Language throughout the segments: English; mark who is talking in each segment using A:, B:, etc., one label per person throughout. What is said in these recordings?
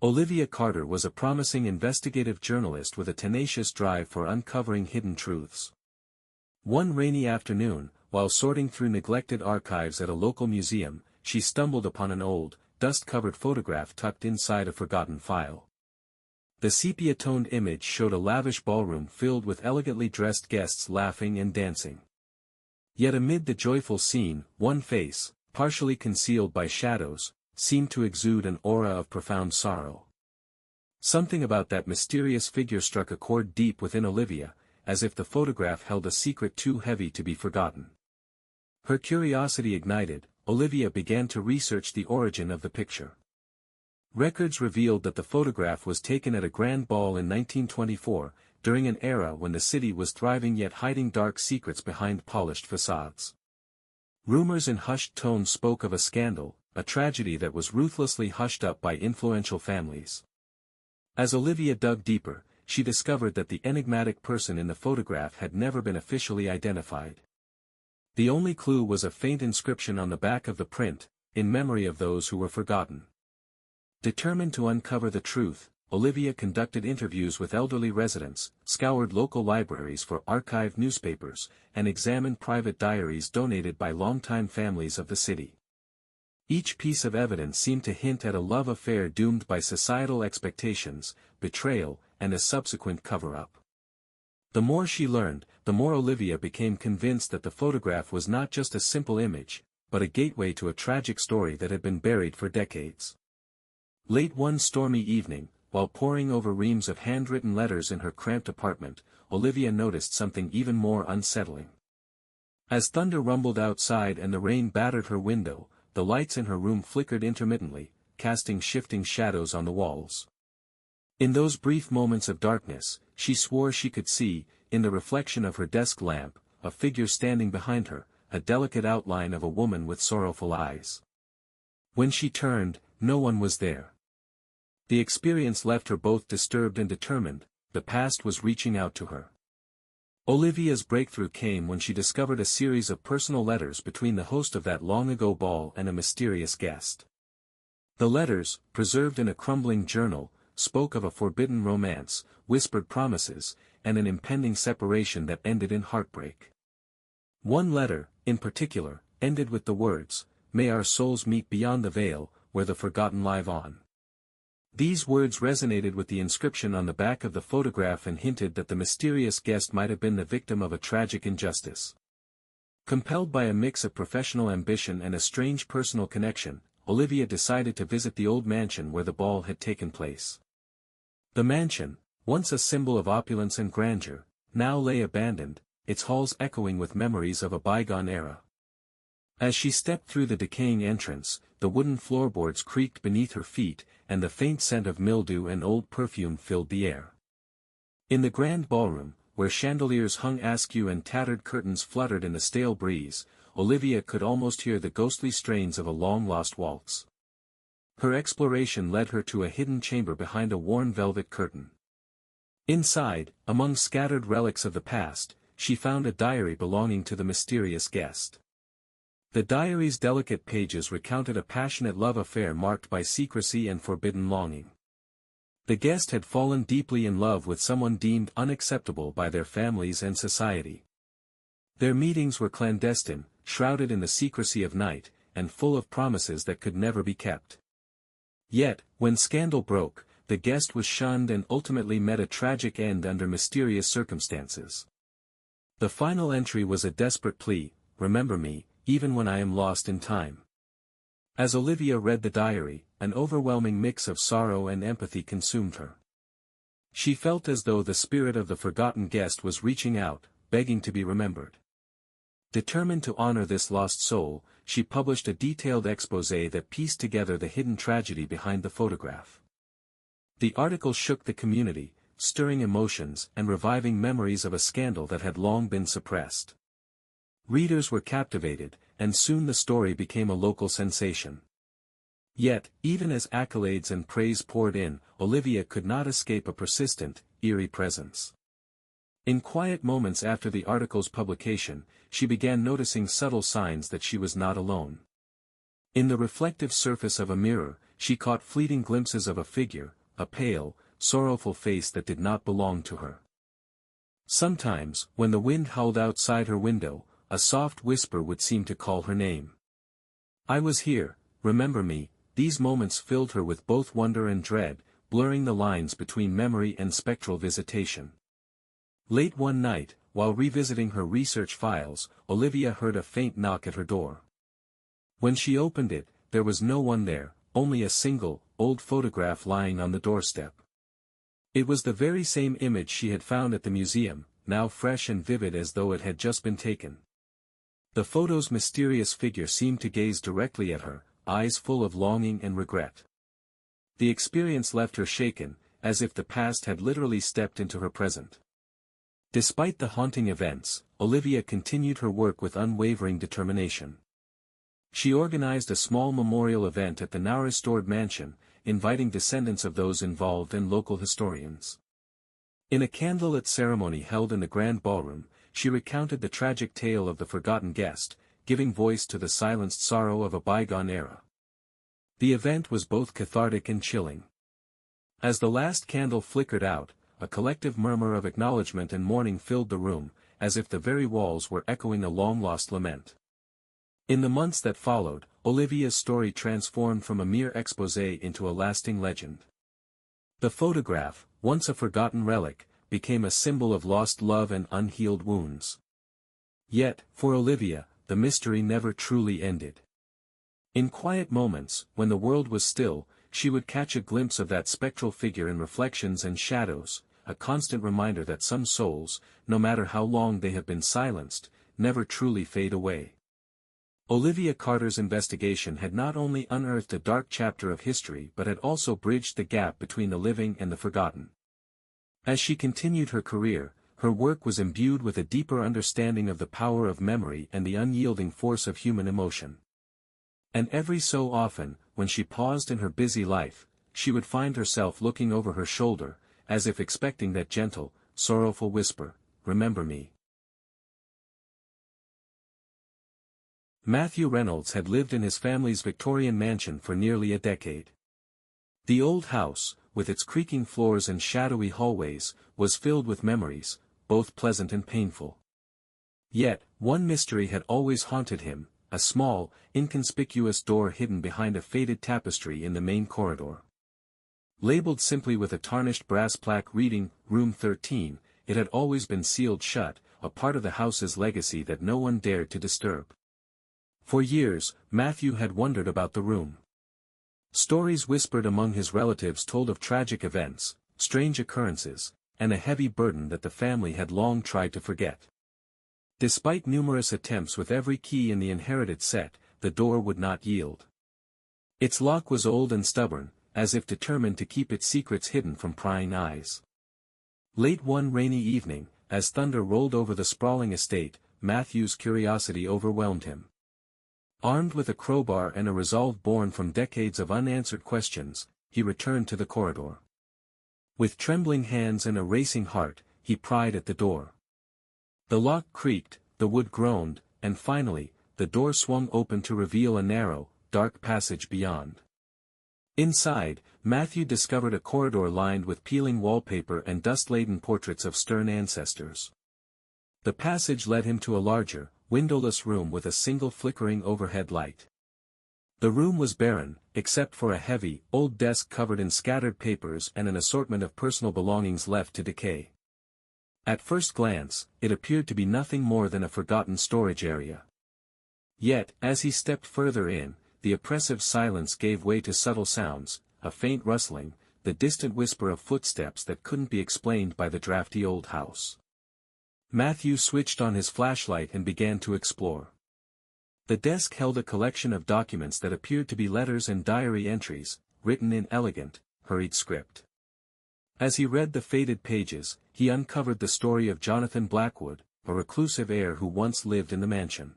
A: Olivia Carter was a promising investigative journalist with a tenacious drive for uncovering hidden truths. One rainy afternoon, while sorting through neglected archives at a local museum, she stumbled upon an old, dust-covered photograph tucked inside a forgotten file. The sepia-toned image showed a lavish ballroom filled with elegantly dressed guests laughing and dancing. Yet amid the joyful scene, one face, partially concealed by shadows, seemed to exude an aura of profound sorrow. Something about that mysterious figure struck a chord deep within Olivia, as if the photograph held a secret too heavy to be forgotten. Her curiosity ignited, Olivia began to research the origin of the picture. Records revealed that the photograph was taken at a grand ball in 1924, during an era when the city was thriving yet hiding dark secrets behind polished facades. Rumors in hushed tones spoke of a scandal, a tragedy that was ruthlessly hushed up by influential families. As Olivia dug deeper, she discovered that the enigmatic person in the photograph had never been officially identified. The only clue was a faint inscription on the back of the print, in memory of those who were forgotten. Determined to uncover the truth, Olivia conducted interviews with elderly residents, scoured local libraries for archived newspapers, and examined private diaries donated by longtime families of the city. Each piece of evidence seemed to hint at a love affair doomed by societal expectations, betrayal, and a subsequent cover-up. The more she learned, the more Olivia became convinced that the photograph was not just a simple image, but a gateway to a tragic story that had been buried for decades. Late one stormy evening, while poring over reams of handwritten letters in her cramped apartment, Olivia noticed something even more unsettling. As thunder rumbled outside and the rain battered her window, the lights in her room flickered intermittently, casting shifting shadows on the walls. In those brief moments of darkness, she swore she could see, in the reflection of her desk lamp, a figure standing behind her, a delicate outline of a woman with sorrowful eyes. When she turned, no one was there. The experience left her both disturbed and determined. The past was reaching out to her. Olivia's breakthrough came when she discovered a series of personal letters between the host of that long-ago ball and a mysterious guest. The letters, preserved in a crumbling journal, spoke of a forbidden romance, whispered promises, and an impending separation that ended in heartbreak. One letter, in particular, ended with the words, "May our souls meet beyond the veil, where the forgotten live on." These words resonated with the inscription on the back of the photograph and hinted that the mysterious guest might have been the victim of a tragic injustice. Compelled by a mix of professional ambition and a strange personal connection, Olivia decided to visit the old mansion where the ball had taken place. The mansion, once a symbol of opulence and grandeur, now lay abandoned, its halls echoing with memories of a bygone era. As she stepped through the decaying entrance, the wooden floorboards creaked beneath her feet, and the faint scent of mildew and old perfume filled the air. In the grand ballroom, where chandeliers hung askew and tattered curtains fluttered in the stale breeze, Olivia could almost hear the ghostly strains of a long-lost waltz. Her exploration led her to a hidden chamber behind a worn velvet curtain. Inside, among scattered relics of the past, she found a diary belonging to the mysterious guest. The diary's delicate pages recounted a passionate love affair marked by secrecy and forbidden longing. The guest had fallen deeply in love with someone deemed unacceptable by their families and society. Their meetings were clandestine, shrouded in the secrecy of night, and full of promises that could never be kept. Yet, when scandal broke, the guest was shunned and ultimately met a tragic end under mysterious circumstances. The final entry was a desperate plea, "Remember me, even when I am lost in time." As Olivia read the diary, an overwhelming mix of sorrow and empathy consumed her. She felt as though the spirit of the forgotten guest was reaching out, begging to be remembered. Determined to honor this lost soul, she published a detailed exposé that pieced together the hidden tragedy behind the photograph. The article shook the community, stirring emotions and reviving memories of a scandal that had long been suppressed. Readers were captivated, and soon the story became a local sensation. Yet, even as accolades and praise poured in, Olivia could not escape a persistent, eerie presence. In quiet moments after the article's publication, she began noticing subtle signs that she was not alone. In the reflective surface of a mirror, she caught fleeting glimpses of a figure, a pale, sorrowful face that did not belong to her. Sometimes, when the wind howled outside her window, a soft whisper would seem to call her name. "I was here, remember me." These moments filled her with both wonder and dread, blurring the lines between memory and spectral visitation. Late one night, while revisiting her research files, Olivia heard a faint knock at her door. When she opened it, there was no one there, only a single, old photograph lying on the doorstep. It was the very same image she had found at the museum, now fresh and vivid as though it had just been taken. The photo's mysterious figure seemed to gaze directly at her, eyes full of longing and regret. The experience left her shaken, as if the past had literally stepped into her present. Despite the haunting events, Olivia continued her work with unwavering determination. She organized a small memorial event at the now restored mansion, inviting descendants of those involved and local historians. In a candlelit ceremony held in the grand ballroom, she recounted the tragic tale of the forgotten guest, giving voice to the silenced sorrow of a bygone era. The event was both cathartic and chilling. As the last candle flickered out, a collective murmur of acknowledgement and mourning filled the room, as if the very walls were echoing a long-lost lament. In the months that followed, Olivia's story transformed from a mere exposé into a lasting legend. The photograph, once a forgotten relic, became a symbol of lost love and unhealed wounds. Yet, for Olivia, the mystery never truly ended. In quiet moments, when the world was still, she would catch a glimpse of that spectral figure in reflections and shadows, a constant reminder that some souls, no matter how long they have been silenced, never truly fade away. Olivia Carter's investigation had not only unearthed a dark chapter of history but had also bridged the gap between the living and the forgotten. As she continued her career, her work was imbued with a deeper understanding of the power of memory and the unyielding force of human emotion. And every so often, when she paused in her busy life, she would find herself looking over her shoulder, as if expecting that gentle, sorrowful whisper, "Remember me." Matthew Reynolds had lived in his family's Victorian mansion for nearly a decade. The old house, with its creaking floors and shadowy hallways, was filled with memories, both pleasant and painful. Yet, one mystery had always haunted him, a small, inconspicuous door hidden behind a faded tapestry in the main corridor. Labeled simply with a tarnished brass plaque reading, "Room 13, it had always been sealed shut, a part of the house's legacy that no one dared to disturb. For years, Matthew had wondered about the room. Stories whispered among his relatives told of tragic events, strange occurrences, and a heavy burden that the family had long tried to forget. Despite numerous attempts with every key in the inherited set, the door would not yield. Its lock was old and stubborn, as if determined to keep its secrets hidden from prying eyes. Late one rainy evening, as thunder rolled over the sprawling estate, Matthew's curiosity overwhelmed him. Armed with a crowbar and a resolve born from decades of unanswered questions, he returned to the corridor. With trembling hands and a racing heart, he pried at the door. The lock creaked, the wood groaned, and finally, the door swung open to reveal a narrow, dark passage beyond. Inside, Matthew discovered a corridor lined with peeling wallpaper and dust-laden portraits of stern ancestors. The passage led him to a larger, windowless room with a single flickering overhead light. The room was barren, except for a heavy, old desk covered in scattered papers and an assortment of personal belongings left to decay. At first glance, it appeared to be nothing more than a forgotten storage area. Yet, as he stepped further in, the oppressive silence gave way to subtle sounds, a faint rustling, the distant whisper of footsteps that couldn't be explained by the drafty old house. Matthew switched on his flashlight and began to explore. The desk held a collection of documents that appeared to be letters and diary entries, written in elegant, hurried script. As he read the faded pages, he uncovered the story of Jonathan Blackwood, a reclusive heir who once lived in the mansion.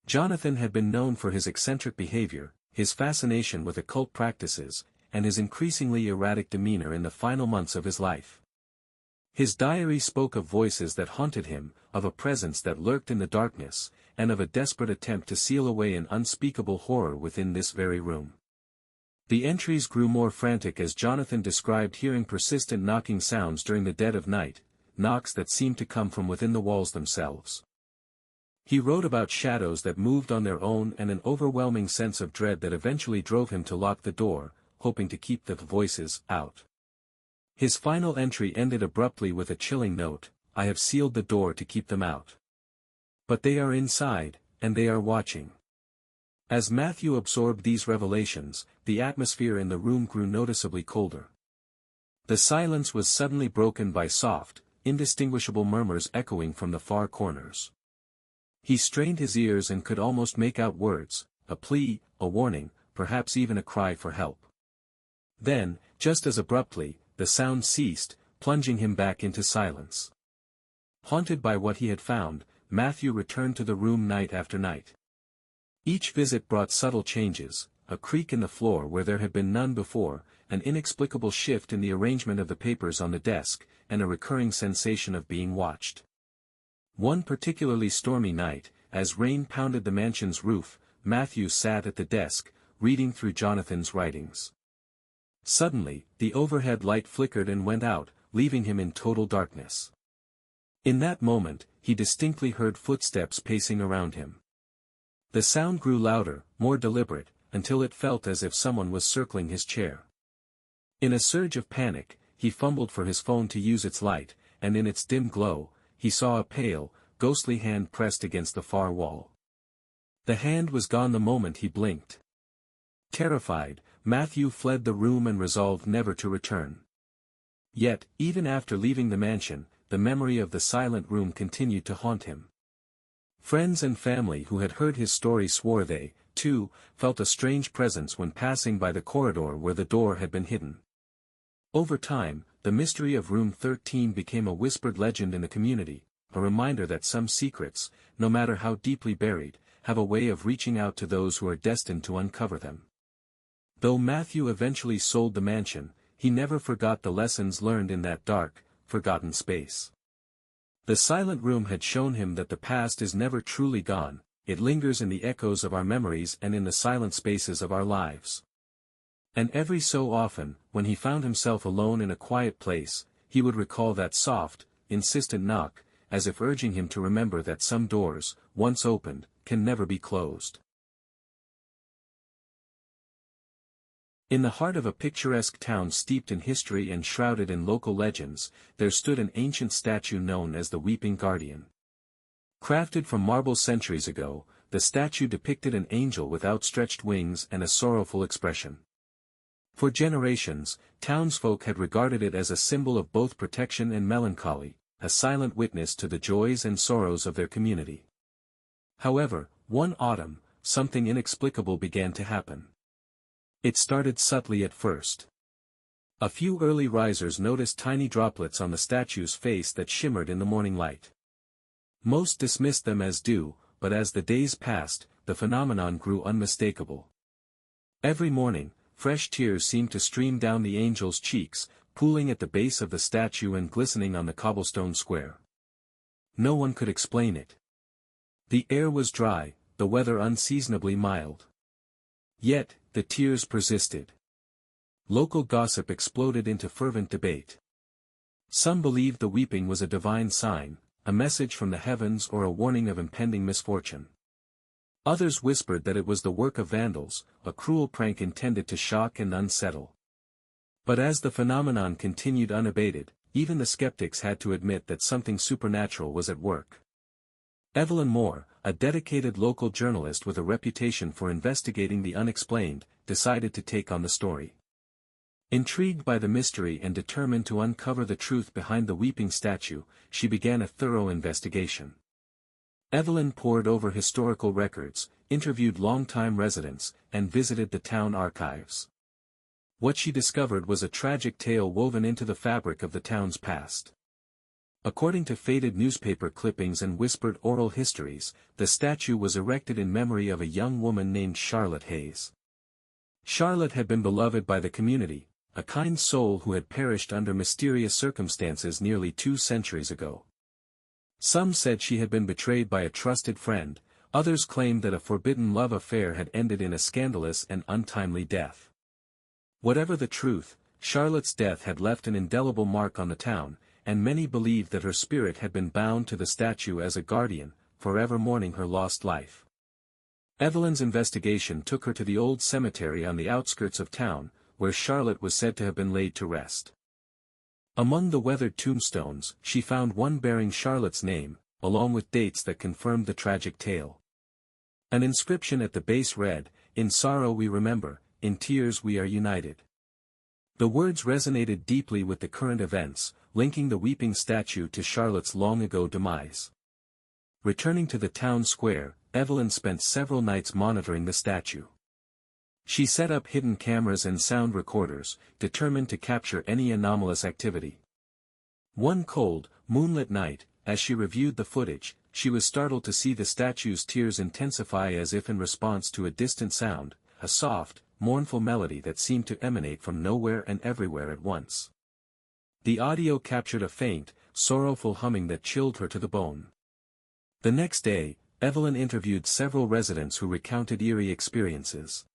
A: Jonathan had been known for his eccentric behavior, his fascination with occult practices, and his increasingly erratic demeanor in the final months of his life. His diary spoke of voices that haunted him, of a presence that lurked in the darkness, and of a desperate attempt to seal away an unspeakable horror within this very room. The entries grew more frantic as Jonathan described hearing persistent knocking sounds during the dead of night, knocks that seemed to come from within the walls themselves. He wrote about shadows that moved on their own and an overwhelming sense of dread that eventually drove him to lock the door, hoping to keep the voices out. His final entry ended abruptly with a chilling note, "I have sealed the door to keep them out. But they are inside, and they are watching." As Matthew absorbed these revelations, the atmosphere in the room grew noticeably colder. The silence was suddenly broken by soft, indistinguishable murmurs echoing from the far corners. He strained his ears and could almost make out words, a plea, a warning, perhaps even a cry for help. Then, just as abruptly, the sound ceased, plunging him back into silence. Haunted by what he had found, Matthew returned to the room night after night. Each visit brought subtle changes, a creak in the floor where there had been none before, an inexplicable shift in the arrangement of the papers on the desk, and a recurring sensation of being watched. One particularly stormy night, as rain pounded the mansion's roof, Matthew sat at the desk, reading through Jonathan's writings. Suddenly, the overhead light flickered and went out, leaving him in total darkness. In that moment, he distinctly heard footsteps pacing around him. The sound grew louder, more deliberate, until it felt as if someone was circling his chair. In a surge of panic, he fumbled for his phone to use its light, and in its dim glow, he saw a pale, ghostly hand pressed against the far wall. The hand was gone the moment he blinked. Terrified, Matthew fled the room and resolved never to return. Yet, even after leaving the mansion, the memory of the silent room continued to haunt him. Friends and family who had heard his story swore they, too, felt a strange presence when passing by the corridor where the door had been hidden. Over time, the mystery of Room 13 became a whispered legend in the community, a reminder that some secrets, no matter how deeply buried, have a way of reaching out to those who are destined to uncover them. Though Matthew eventually sold the mansion, he never forgot the lessons learned in that dark, forgotten space. The silent room had shown him that the past is never truly gone, it lingers in the echoes of our memories and in the silent spaces of our lives. And every so often, when he found himself alone in a quiet place, he would recall that soft, insistent knock, as if urging him to remember that some doors, once opened, can never be closed. In the heart of a picturesque town steeped in history and shrouded in local legends, there stood an ancient statue known as the Weeping Guardian. Crafted from marble centuries ago, the statue depicted an angel with outstretched wings and a sorrowful expression. For generations, townsfolk had regarded it as a symbol of both protection and melancholy, a silent witness to the joys and sorrows of their community. However, one autumn, something inexplicable began to happen. It started subtly at first. A few early risers noticed tiny droplets on the statue's face that shimmered in the morning light. Most dismissed them as dew, but as the days passed, the phenomenon grew unmistakable. Every morning, fresh tears seemed to stream down the angel's cheeks, pooling at the base of the statue and glistening on the cobblestone square. No one could explain it. The air was dry, the weather unseasonably mild. Yet, the tears persisted. Local gossip exploded into fervent debate. Some believed the weeping was a divine sign, a message from the heavens or a warning of impending misfortune. Others whispered that it was the work of vandals, a cruel prank intended to shock and unsettle. But as the phenomenon continued unabated, even the skeptics had to admit that something supernatural was at work. Evelyn Moore, a dedicated local journalist with a reputation for investigating the unexplained, decided to take on the story. Intrigued by the mystery and determined to uncover the truth behind the weeping statue, she began a thorough investigation. Evelyn pored over historical records, interviewed longtime residents, and visited the town archives. What she discovered was a tragic tale woven into the fabric of the town's past. According to faded newspaper clippings and whispered oral histories, the statue was erected in memory of a young woman named Charlotte Hayes. Charlotte had been beloved by the community, a kind soul who had perished under mysterious circumstances nearly 2 centuries ago. Some said she had been betrayed by a trusted friend, others claimed that a forbidden love affair had ended in a scandalous and untimely death. Whatever the truth, Charlotte's death had left an indelible mark on the town, and many believed that her spirit had been bound to the statue as a guardian, forever mourning her lost life. Evelyn's investigation took her to the old cemetery on the outskirts of town, where Charlotte was said to have been laid to rest. Among the weathered tombstones, she found one bearing Charlotte's name, along with dates that confirmed the tragic tale. An inscription at the base read, "In sorrow we remember, in tears we are united." The words resonated deeply with the current events, linking the weeping statue to Charlotte's long-ago demise. Returning to the town square, Evelyn spent several nights monitoring the statue. She set up hidden cameras and sound recorders, determined to capture any anomalous activity. One cold, moonlit night, as she reviewed the footage, she was startled to see the statue's tears intensify as if in response to a distant sound, a soft, mournful melody that seemed to emanate from nowhere and everywhere at once. The audio captured a faint, sorrowful humming that chilled her to the bone. The next day, Evelyn interviewed several residents who recounted eerie experiences.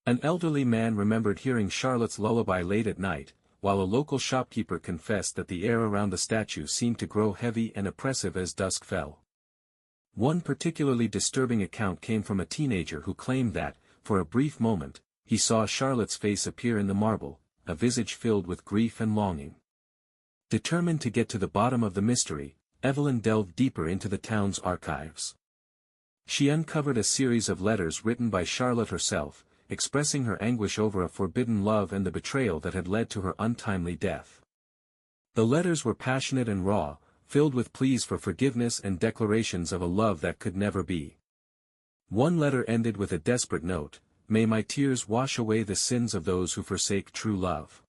A: An elderly man remembered hearing Charlotte's lullaby late at night, while a local shopkeeper confessed that the air around the statue seemed to grow heavy and oppressive as dusk fell. One particularly disturbing account came from a teenager who claimed that, for a brief moment, he saw Charlotte's face appear in the marble, a visage filled with grief and longing. Determined to get to the bottom of the mystery, Evelyn delved deeper into the town's archives. She uncovered a series of letters written by Charlotte herself, expressing her anguish over a forbidden love and the betrayal that had led to her untimely death. The letters were passionate and raw, filled with pleas for forgiveness and declarations of a love that could never be. One letter ended with a desperate note, "May my tears wash away the sins of those who forsake true love."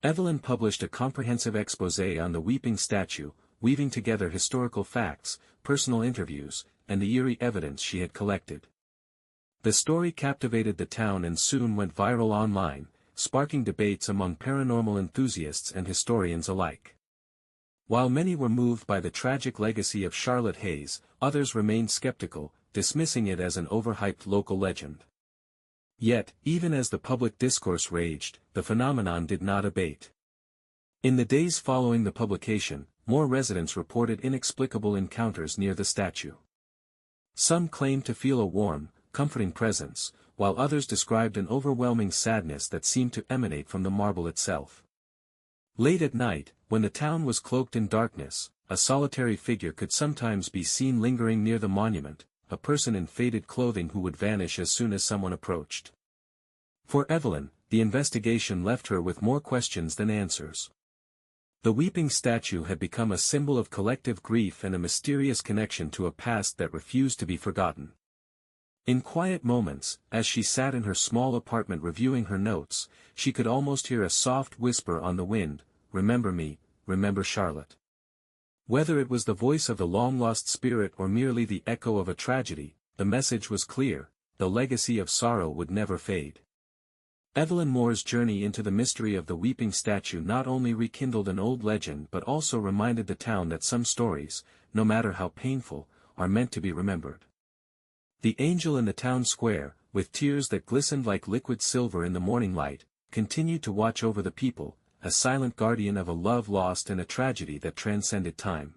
A: Evelyn published a comprehensive exposé on the weeping statue, weaving together historical facts, personal interviews, and the eerie evidence she had collected. The story captivated the town and soon went viral online, sparking debates among paranormal enthusiasts and historians alike. While many were moved by the tragic legacy of Charlotte Hayes, others remained skeptical, dismissing it as an overhyped local legend. Yet, even as the public discourse raged, the phenomenon did not abate. In the days following the publication, more residents reported inexplicable encounters near the statue. Some claimed to feel a warm, comforting presence, while others described an overwhelming sadness that seemed to emanate from the marble itself. Late at night, when the town was cloaked in darkness, a solitary figure could sometimes be seen lingering near the monument, a person in faded clothing who would vanish as soon as someone approached. For Evelyn, the investigation left her with more questions than answers. The weeping statue had become a symbol of collective grief and a mysterious connection to a past that refused to be forgotten. In quiet moments, as she sat in her small apartment reviewing her notes, she could almost hear a soft whisper on the wind, "Remember me, remember Charlotte." Whether it was the voice of the long-lost spirit or merely the echo of a tragedy, the message was clear: the legacy of sorrow would never fade. Evelyn Moore's journey into the mystery of the weeping statue not only rekindled an old legend but also reminded the town that some stories, no matter how painful, are meant to be remembered. The angel in the town square, with tears that glistened like liquid silver in the morning light, continued to watch over the people, a silent guardian of a love lost and a tragedy that transcended time.